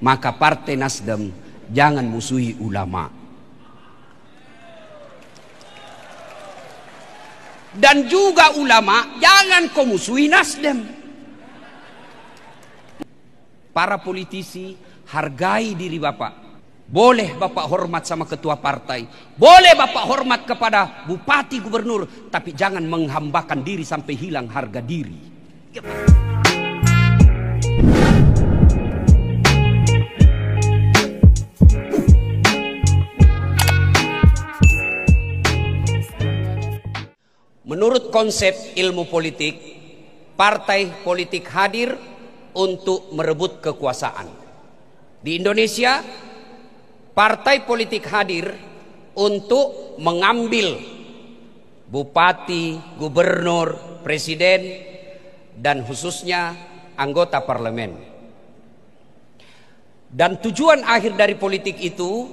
maka Partai Nasdem jangan musuhi ulama. Dan juga ulama jangan kau musuhi Nasdem. Para politisi, hargai diri Bapak. Boleh Bapak hormat sama ketua partai, boleh Bapak hormat kepada bupati, gubernur, tapi jangan menghambakan diri sampai hilang harga diri. Menurut konsep ilmu politik, partai politik hadir untuk merebut kekuasaan. Di Indonesia, partai politik hadir untuk mengambil bupati, gubernur, presiden, dan khususnya anggota parlemen. Dan tujuan akhir dari politik itu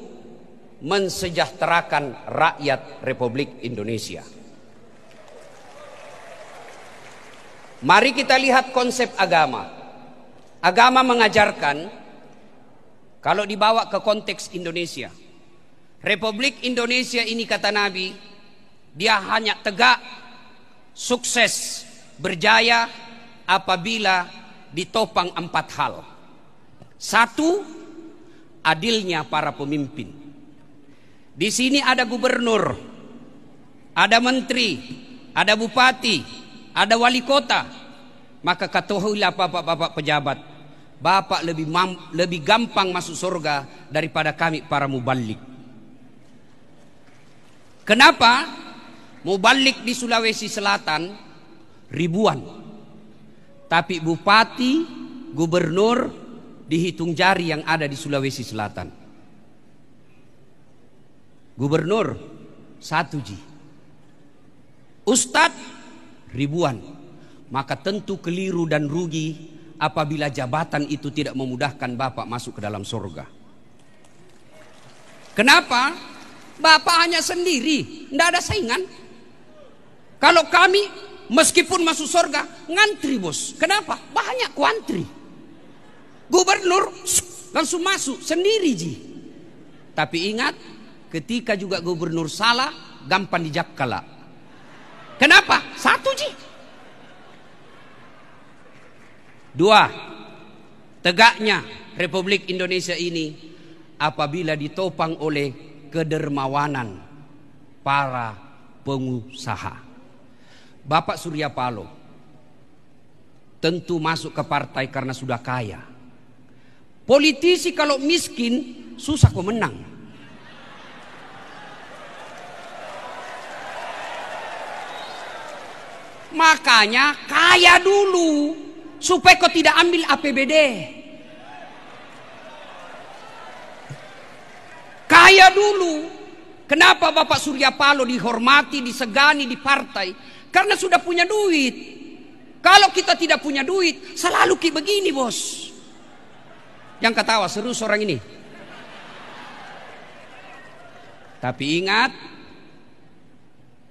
mensejahterakan rakyat Republik Indonesia. Mari kita lihat konsep agama. Agama mengajarkan, kalau dibawa ke konteks Indonesia, Republik Indonesia ini kata Nabi, dia hanya tegak, sukses, berjaya apabila ditopang 4 hal. 1, adilnya para pemimpin. Di sini ada gubernur, ada menteri, ada bupati, ada wali kota. Maka ketahuilah bapak-bapak pejabat, Bapak lebih gampang masuk surga daripada kami para mubalik. Kenapa? Mubalik di Sulawesi Selatan ribuan, tapi bupati, gubernur dihitung jari yang ada di Sulawesi Selatan. Gubernur 1 ji, ustadz ribuan. Maka tentu keliru dan rugi apabila jabatan itu tidak memudahkan Bapak masuk ke dalam surga. Kenapa? Bapak hanya sendiri, tidak ada saingan. Kalau kami meskipun masuk surga, ngantri bos. Kenapa? Banyak kuantri. Gubernur langsung masuk sendiri ji. Tapi ingat, ketika juga gubernur salah, gampang dijakkala. Kenapa? 1 ji. 2, tegaknya Republik Indonesia ini apabila ditopang oleh kedermawanan para pengusaha. Bapak Surya Paloh tentu masuk ke partai karena sudah kaya. Politisi kalau miskin susah kok menang. Makanya kaya dulu supaya kau tidak ambil APBD. Kaya dulu. Kenapa Bapak Surya Paloh dihormati, disegani di partai? Karena sudah punya duit. Kalau kita tidak punya duit, selalu kayak begini bos. Yang ketawa serius orang ini. Tapi ingat,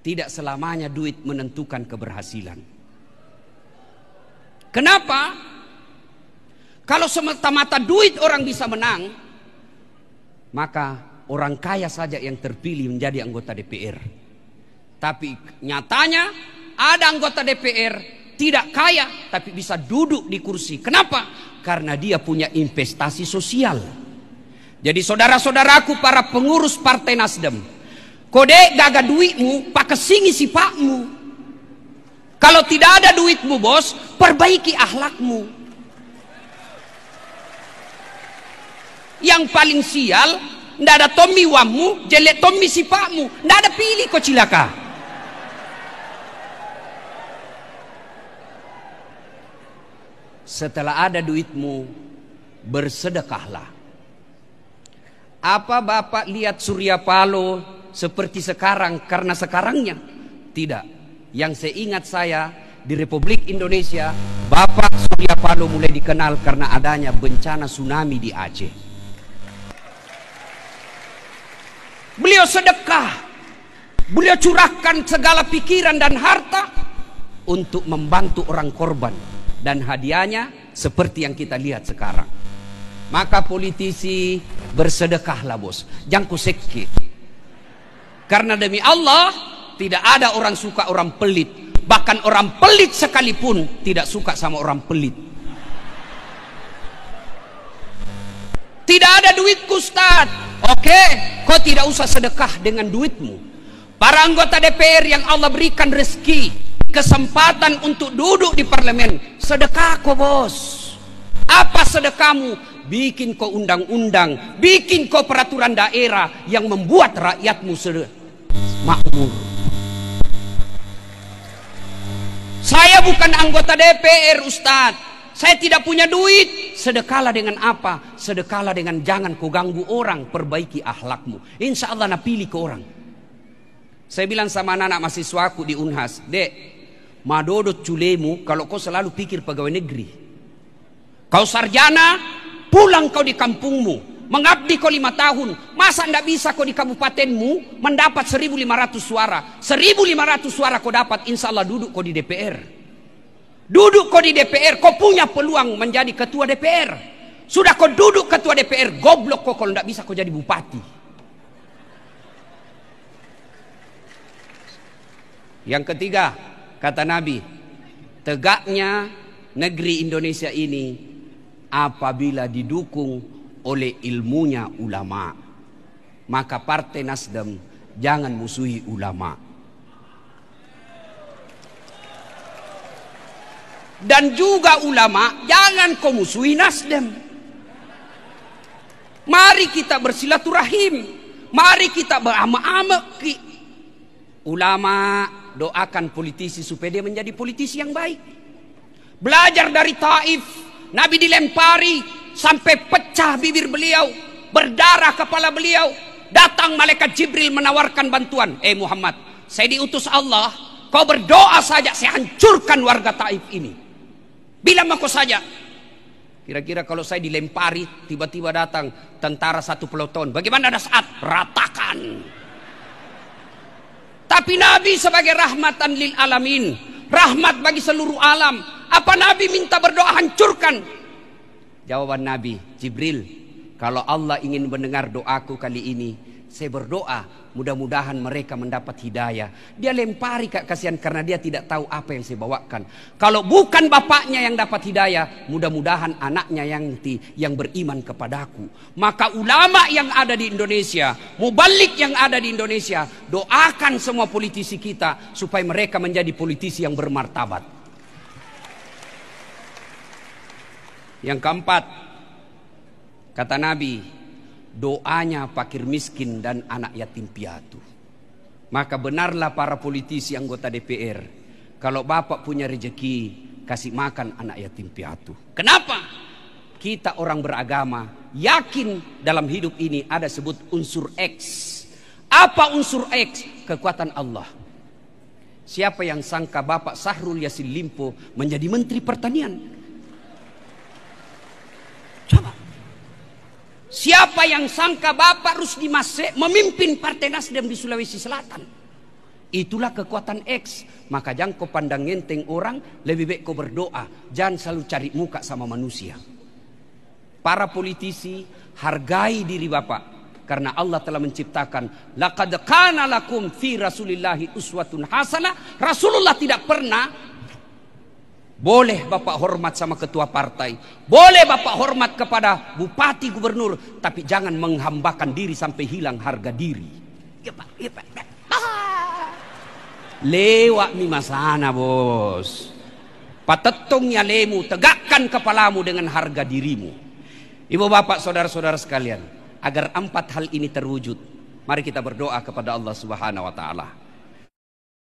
tidak selamanya duit menentukan keberhasilan. Kenapa? Kalau semata-mata duit orang bisa menang, maka orang kaya saja yang terpilih menjadi anggota DPR. Tapi nyatanya ada anggota DPR tidak kaya tapi bisa duduk di kursi. Kenapa? Karena dia punya investasi sosial. Jadi saudara-saudaraku para pengurus Partai Nasdem, kode gaga duitmu pakai singi sipakmu. Kalau tidak ada duitmu bos, perbaiki akhlakmu. Yang paling sial, ndak ada Tommy wamu, jelek Tommy sipakmu, ndak ada pilih kau cilaka. Setelah ada duitmu, bersedekahlah. Apa Bapak lihat Surya Paloh seperti sekarang karena sekarangnya? Tidak. Yang saya ingat saya di Republik Indonesia, Bapak Surya Paloh mulai dikenal karena adanya bencana tsunami di Aceh. Beliau sedekah, beliau curahkan segala pikiran dan harta untuk membantu orang korban, dan hadiahnya seperti yang kita lihat sekarang. Maka politisi bersedekahlah bos, jangan kuseki. Karena demi Allah tidak ada orang suka orang pelit. Bahkan orang pelit sekalipun tidak suka sama orang pelit. Tidak ada duitku Ustaz. Oke, kau tidak usah sedekah dengan duitmu. Para anggota DPR yang Allah berikan rezeki, kesempatan untuk duduk di parlemen, sedekah kau bos. Apa sedekahmu? Bikin kau undang-undang, bikin kau peraturan daerah yang membuat rakyatmu makmur. Saya bukan anggota DPR Ustaz, saya tidak punya duit. Sedekahlah dengan apa? Sedekahlah dengan jangan kau ganggu orang, perbaiki akhlakmu. Insya Allah na pilih ke orang. Saya bilang sama anak-anak mahasiswaku di Unhas, Dek, madodot culemu kalau kau selalu pikir pegawai negeri. Kau sarjana, pulang kau di kampungmu, mengabdi kau 5 tahun. Masa ndak bisa kau di kabupatenmu mendapat 1.500 suara? 1.500 suara kau dapat, insya Allah duduk kau di DPR. Duduk kau di DPR, kau punya peluang menjadi ketua DPR. Sudah kau duduk ketua DPR, goblok kau kalau ndak bisa kau jadi bupati. Yang ketiga, kata Nabi, tegaknya negeri Indonesia ini apabila didukung oleh ilmunya ulama. Maka Partai Nasdem jangan musuhi ulama. Dan juga ulama jangan kau musuhi Nasdem. Mari kita bersilaturahim, mari kita beramah-amah. Ulama doakan politisi supaya dia menjadi politisi yang baik. Belajar dari Taif, Nabi dilempari sampai pecah bibir beliau, berdarah kepala beliau. Datang malaikat Jibril menawarkan bantuan. Muhammad, saya diutus Allah, kau berdoa saja saya hancurkan warga Taif ini. Bilang aku saja. Kira-kira kalau saya dilempari, tiba-tiba datang tentara 1 peloton, bagaimana ada saat ratakan. Tapi Nabi sebagai rahmatan lil alamin, rahmat bagi seluruh alam. Apa Nabi minta berdoa hancurkan? Jawaban Nabi, Jibril, kalau Allah ingin mendengar doaku kali ini, saya berdoa mudah-mudahan mereka mendapat hidayah. Dia lempari kasihan karena dia tidak tahu apa yang saya bawakan. Kalau bukan bapaknya yang dapat hidayah, mudah-mudahan anaknya yang beriman kepadaku. Maka ulama yang ada di Indonesia, mubalik yang ada di Indonesia, doakan semua politisi kita supaya mereka menjadi politisi yang bermartabat. Yang keempat, kata Nabi, doanya fakir miskin dan anak yatim piatu. Maka benarlah para politisi anggota DPR, kalau bapak punya rezeki, kasih makan anak yatim piatu. Kenapa? Kita orang beragama yakin dalam hidup ini ada sebut unsur X. Apa unsur X? Kekuatan Allah. Siapa yang sangka Bapak Sahrul Yassin Limpo menjadi Menteri Pertanian? Coba. Siapa yang sangka Bapak Rusdi Maseh memimpin Partai Nasdem di Sulawesi Selatan? Itulah kekuatan X. Maka jangan kau pandang enteng orang, lebih baik kau berdoa. Jangan selalu cari muka sama manusia. Para politisi, hargai diri Bapak. Karena Allah telah menciptakan, laqad kana lakum fi Rasulillahi uswatun hasanah. Rasulullah tidak pernah, boleh Bapak hormat sama ketua partai, boleh Bapak hormat kepada bupati, gubernur, tapi jangan menghambakan diri sampai hilang harga diri. Ya Pak, ya Pak. Lewat mima sana bos. Patetongnya lemu, tegakkan kepalamu dengan harga dirimu. Ibu bapak, saudara-saudara sekalian, agar 4 hal ini terwujud, mari kita berdoa kepada Allah Subhanahu wa taala.